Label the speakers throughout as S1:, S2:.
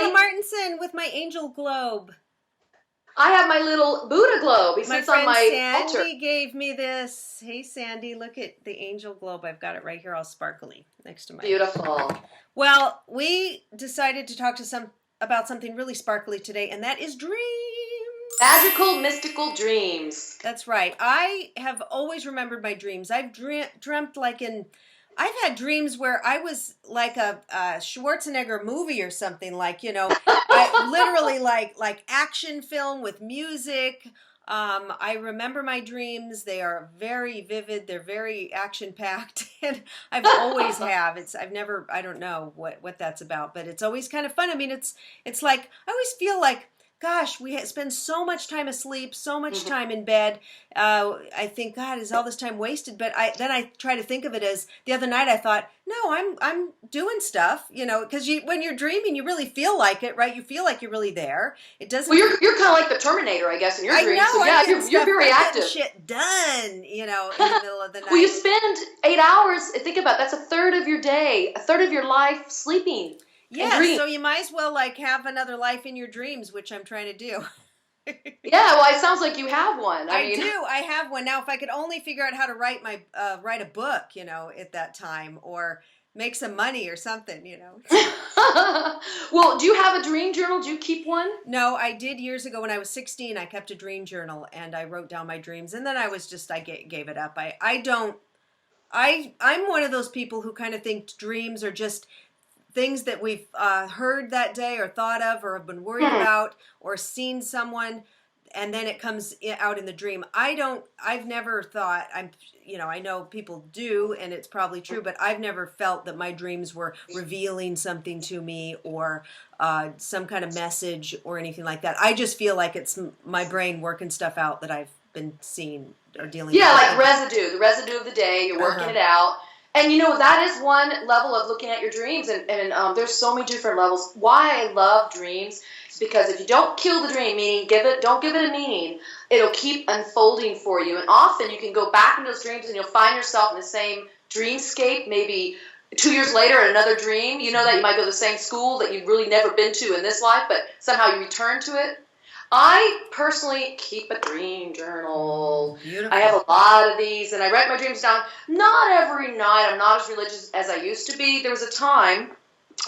S1: Sandy Martenson with my angel globe.
S2: I have my little Buddha globe. He
S1: My
S2: sits on
S1: friend
S2: my altar.
S1: Sandy gave me this. Hey, Sandy, look at the angel globe. I've got it right here, all sparkly, next to my.
S2: Beautiful.
S1: Well, we decided to talk to some about something really sparkly today, and that is dreams.
S2: Magical, mystical dreams.
S1: That's right. I have always remembered my dreams. I've dreamt like in. I've had dreams where I was like a Schwarzenegger movie or something, like, I literally like action film with music. I remember my dreams. They are very vivid. They're very action packed, and I've always have. I've never. I don't know what that's about, but it's always kind of fun. I mean, it's like I always feel like, gosh, we spend so much time asleep, so much time in bed. I think, God, is all this time wasted? But then I try to think of it as, the other night I thought, no, I'm doing stuff, because when you're dreaming, you really feel like it, right? You feel like you're really there. It doesn't.
S2: Well, you're kind of like the Terminator, I guess, in your dreams.
S1: I know.
S2: So yeah, you're very
S1: I'm
S2: active.
S1: getting shit done, in the middle of the night.
S2: Well, you spend 8 hours. Think about it, that's a third of your day, a third of your life sleeping.
S1: Yeah, so you might as well have another life in your dreams, which I'm trying to do.
S2: Yeah, well, it sounds like you have one.
S1: I mean, I have one. Now, if I could only figure out how to write a book, at that time, or make some money or something,
S2: Well, do you have a dream journal? Do you keep one?
S1: No, I did years ago when I was 16. I kept a dream journal and I wrote down my dreams, and then I gave it up. I'm one of those people who kind of think dreams are just things that we've heard that day or thought of or have been worried about or seen someone, and then it comes out in the dream. I've never thought, I know people do, and it's probably true, but I've never felt that my dreams were revealing something to me or some kind of message or anything like that. I just feel like it's my brain working stuff out that I've been seeing or dealing with.
S2: Yeah, like the residue of the day, you're working it out. And that is one level of looking at your dreams, and there's so many different levels. Why I love dreams is because if you don't kill the dream, meaning don't give it a meaning, it'll keep unfolding for you. And often you can go back into those dreams and you'll find yourself in the same dreamscape, maybe 2 years later in another dream. You know that you might go to the same school that you've really never been to in this life, but somehow you return to it. I personally keep a dream journal.
S1: Beautiful.
S2: I have a lot of these, and I write my dreams down. Not every night. I'm not as religious as I used to be. There was a time,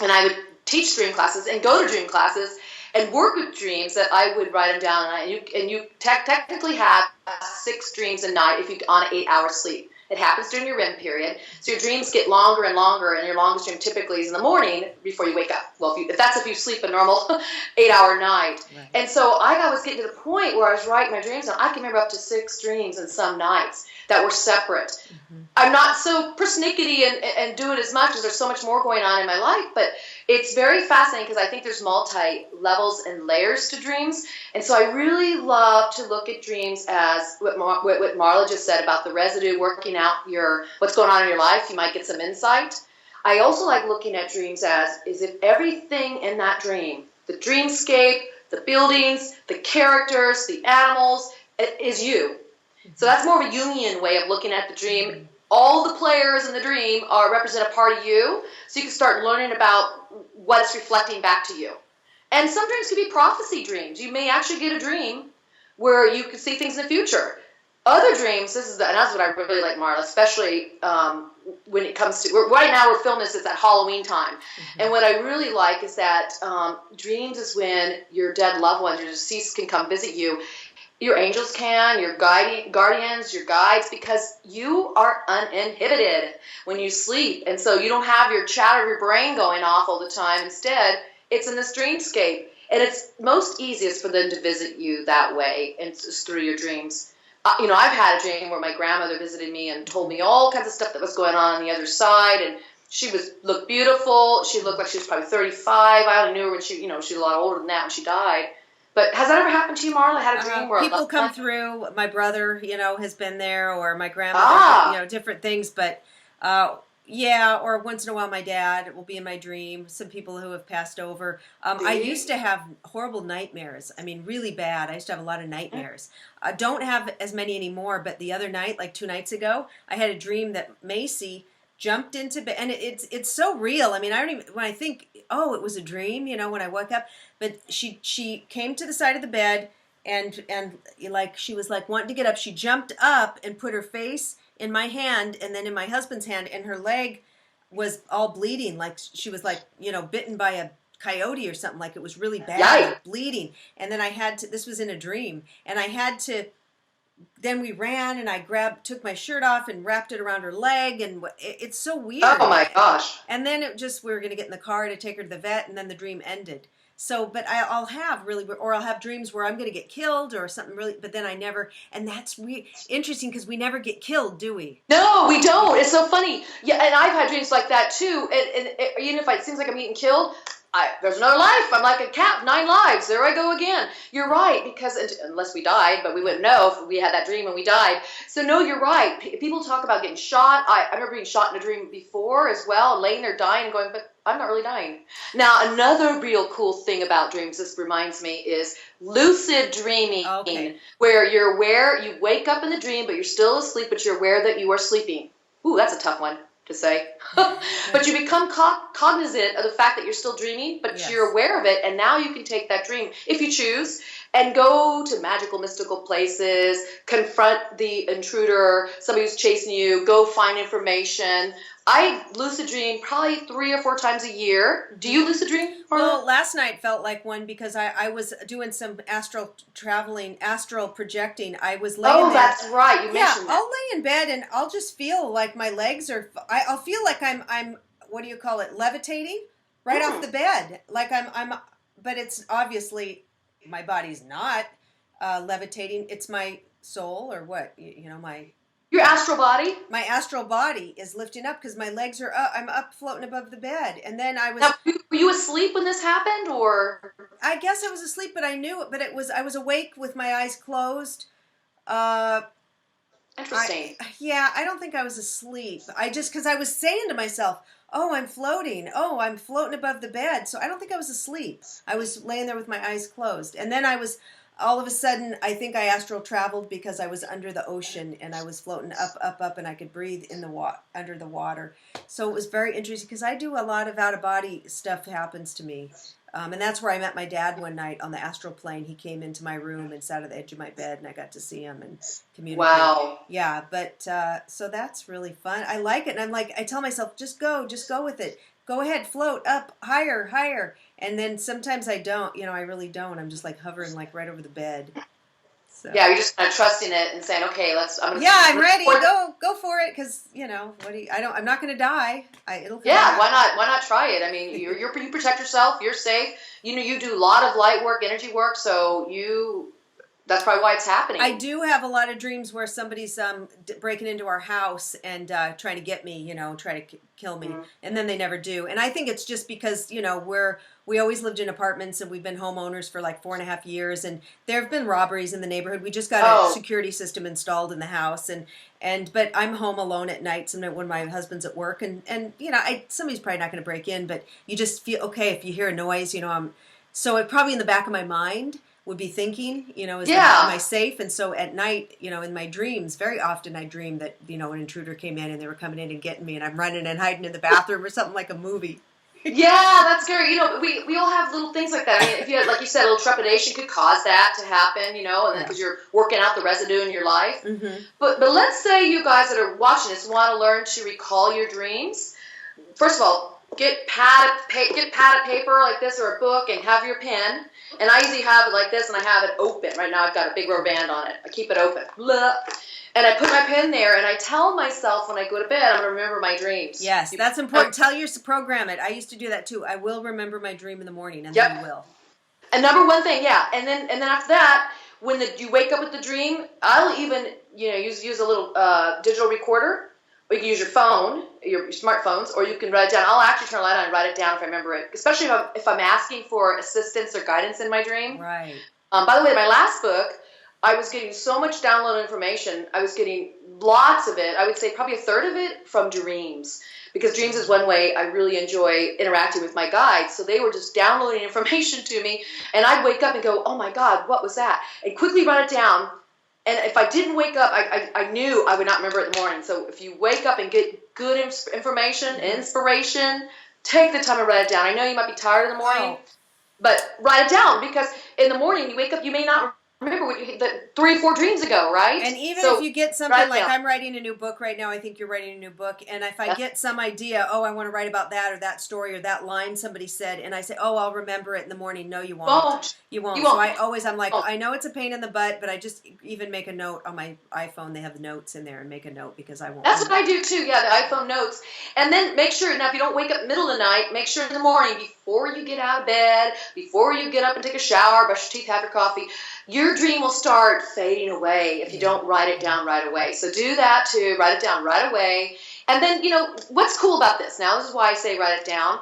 S2: and I would teach dream classes and go to dream classes and work with dreams that I would write them down. And you technically have 6 dreams a night if you're on an 8-hour sleep. It happens during your REM period. So your dreams get longer and longer, and your longest dream typically is in the morning before you wake up. Well, if you sleep a normal 8-hour night. Right. And so I was getting to the point where I was writing my dreams down. I can remember up to 6 dreams in some nights that were separate. Mm-hmm. I'm not so persnickety and do it as much because there's so much more going on in my life, but it's very fascinating because I think there's multi-levels and layers to dreams. And so I really love to look at dreams as what Marla just said about the residue, working out what's going on in your life. You might get some insight. I also like looking at dreams as if everything in that dream, the dreamscape, the buildings, the characters, the animals, is you. So that's more of a Jungian way of looking at the dream. All the players in the dream represent a part of you, so you can start learning about what it's reflecting back to you. And some dreams can be prophecy dreams. You may actually get a dream where you can see things in the future. Other dreams, and that's what I really like, Marla, especially when it comes to, right now we're filming this, it's at Halloween time. Mm-hmm. And what I really like is that dreams is when your dead loved ones, your deceased, can come visit you. Your angels can, your guardians, your guides, because you are uninhibited when you sleep. And so you don't have your chatter of your brain going off all the time. Instead, it's in this dreamscape. And it's most easiest for them to visit you that way, and it's through your dreams. I've had a dream where my grandmother visited me and told me all kinds of stuff that was going on the other side. And she looked beautiful. She looked like she was probably 35. I only knew her when she was a lot older than that when she died. But has that ever happened to you, Marla? Had a dream where
S1: people come through? My brother, has been there, or my grandmother, different things. But or once in a while, my dad will be in my dream. Some people who have passed over. I used to have horrible nightmares. I mean, really bad. I used to have a lot of nightmares. I don't have as many anymore. But the other night, like 2 nights ago, I had a dream that Macy jumped into bed, and it's so real. I mean, I don't even when I think, oh, it was a dream, when I woke up. But she came to the side of the bed, and like she was like wanting to get up. She jumped up and put her face in my hand, and then in my husband's hand, and her leg was all bleeding, like she was like bitten by a coyote or something. Like it was really bad, like bleeding. And then I had to. This was in a dream, and I had to. Then we ran, and I took my shirt off and wrapped it around her leg, and it's so weird.
S2: Oh my gosh!
S1: And then we were going to get in the car to take her to the vet, and then the dream ended. So, but I'll have I'll have dreams where I'm going to get killed or something really, but then I never, and that's interesting because we never get killed, do we?
S2: No, we don't. It's so funny. Yeah, and I've had dreams like that too. And even if it seems like I'm getting killed, there's another life. I'm like a cat, 9 lives. There I go again. You're right, because unless we died, but we wouldn't know if we had that dream and we died. So no, you're right. People talk about getting shot. I remember being shot in a dream before as well, laying there dying and going, but I'm not really dying. Now, another real cool thing about dreams, this reminds me, is lucid dreaming, where you're aware, you wake up in the dream, but you're still asleep, but you're aware that you are sleeping. Ooh, that's a tough one to say. But you become cognizant of the fact that you're still dreaming, but you're aware of it, and now you can take that dream, if you choose, and go to magical, mystical places, confront the intruder, somebody who's chasing you, go find information. I lucid dream probably 3 or 4 times a year. Do you lucid dream, Marla?
S1: Well, last night felt like one because I was doing some astral projecting. I was laying there.
S2: Oh, that's right. You mentioned that.
S1: I'll lay in bed and I'll just feel like my legs are. I'll feel like I'm what do you call it? Levitating right off the bed. Like I'm. But it's obviously my body's not levitating. It's my soul or what? My.
S2: Your astral body?
S1: My astral body is lifting up because my legs are up. I'm up floating above the bed. And then I was...
S2: Now, were you asleep when this happened, or...?
S1: I guess I was asleep, but I knew it. But I was awake with my eyes closed.
S2: Interesting.
S1: I don't think I was asleep. Because I was saying to myself, oh, I'm floating. Oh, I'm floating above the bed. So I don't think I was asleep. I was laying there with my eyes closed. And then all of a sudden, I think I astral traveled because I was under the ocean and I was floating up, and I could breathe in under the water. So it was very interesting because I do a lot of out-of-body stuff happens to me. And that's where I met my dad one night on the astral plane. He came into my room and sat at the edge of my bed, and I got to see him and communicate.
S2: Wow.
S1: Yeah, but so that's really fun. I like it, and I tell myself, just go with it. Go ahead, float up, higher. And then sometimes I don't, I really don't. I'm just like hovering like right over the bed. So.
S2: Yeah, you're just kind of trusting it and saying, okay,
S1: I'm ready. Go for it. Cause I'm not going to die. It'll come back.
S2: Why not try it? I mean, you protect yourself. You're safe. You do a lot of light work, energy work. So that's probably why it's happening. I
S1: do have a lot of dreams where somebody's breaking into our house and trying to get me, try to kill me. Mm-hmm. And then they never do. And I think it's just because, we always lived in apartments and we've been homeowners for like 4.5 years. And there have been robberies in the neighborhood. We just got a security system installed in the house. But I'm home alone at night sometimes when my husband's at work. And somebody's probably not going to break in. But you just feel, okay, if you hear a noise, so it probably in the back of my mind would be thinking, am I safe? And so at night, in my dreams, very often I dream that, an intruder came in and they were coming in and getting me and I'm running and hiding in the bathroom or something like a movie.
S2: Yeah, that's scary. We all have little things like that. I mean, if you had, like you said, a little trepidation could cause that to happen, and then because you're working out the residue in your life. Mm-hmm. But let's say you guys that are watching this want to learn to recall your dreams. First of all, get pad of paper like this or a book and have your pen. And I usually have it like this, and I have it open. Right now I've got a big rubber band on it. I keep it open. Blah. And I put my pen there, and I tell myself when I go to bed, I'm going to remember my dreams.
S1: Yes, that's important. Tell yours to program it. I used to do that too. I will remember my dream in the morning, and then you will.
S2: And number one thing, and then after that, when you wake up with the dream, I'll even use a little digital recorder. Or you can use your phone, your smartphones, or you can write it down. I'll actually turn a light on and write it down if I remember it, especially if I'm asking for assistance or guidance in my dream.
S1: Right.
S2: By the way, my last book, I was getting so much downloaded information. I was getting lots of it. I would say probably a third of it from dreams, because dreams is one way I really enjoy interacting with my guides. So they were just downloading information to me, and I'd wake up and go, oh my God, what was that? And quickly write it down. And if I didn't wake up, I knew I would not remember it in the morning. So if you wake up and get good information, inspiration, take the time to write it down. I know you might be tired in the morning, but write it down, because in the morning you wake up, you may not remember what you the 3 or 4 dreams ago, right?
S1: And even
S2: so
S1: if you get something like, I'm writing a new book right now, I think you're writing a new book, and if I get some idea, I want to write about that or that story or that line somebody said, and I say, I'll remember it in the morning. No, you won't. You won't. So I'm like, I know it's a pain in the butt, but I just even make a note on my iPhone. They have the notes in there, and make a note because I won't.
S2: That's what I do too. Yeah, the iPhone notes. And then make sure, now if you don't wake up middle of the night, make sure in the morning, before you get out of bed, before you get up and take a shower, brush your teeth, have your coffee, your dream will start fading away if you don't write it down right away. So do that too. Write it down right away. And then, what's cool about this? Now, this is why I say write it down.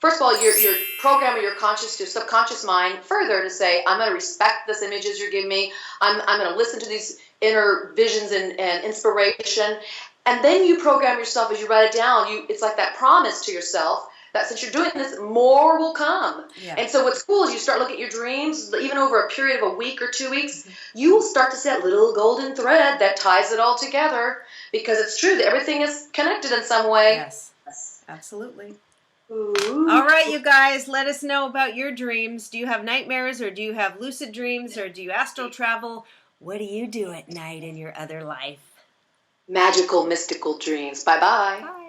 S2: First of all, you're programming your conscious to subconscious mind further to say, I'm going to respect this images you're giving me. I'm going to listen to these inner visions and inspiration. And then you program yourself as you write it down. It's like that promise to yourself that since you're doing this, more will come. Yeah. And so what's cool is you start looking at your dreams, even over a period of a week or 2 weeks, you will start to see that little golden thread that ties it all together, because it's true that everything is connected in some way.
S1: Yes, absolutely. Ooh. All right, you guys, let us know about your dreams. Do you have nightmares, or do you have lucid dreams, or do you astral travel? What do you do at night in your other life?
S2: Magical, mystical dreams. Bye-bye. Bye.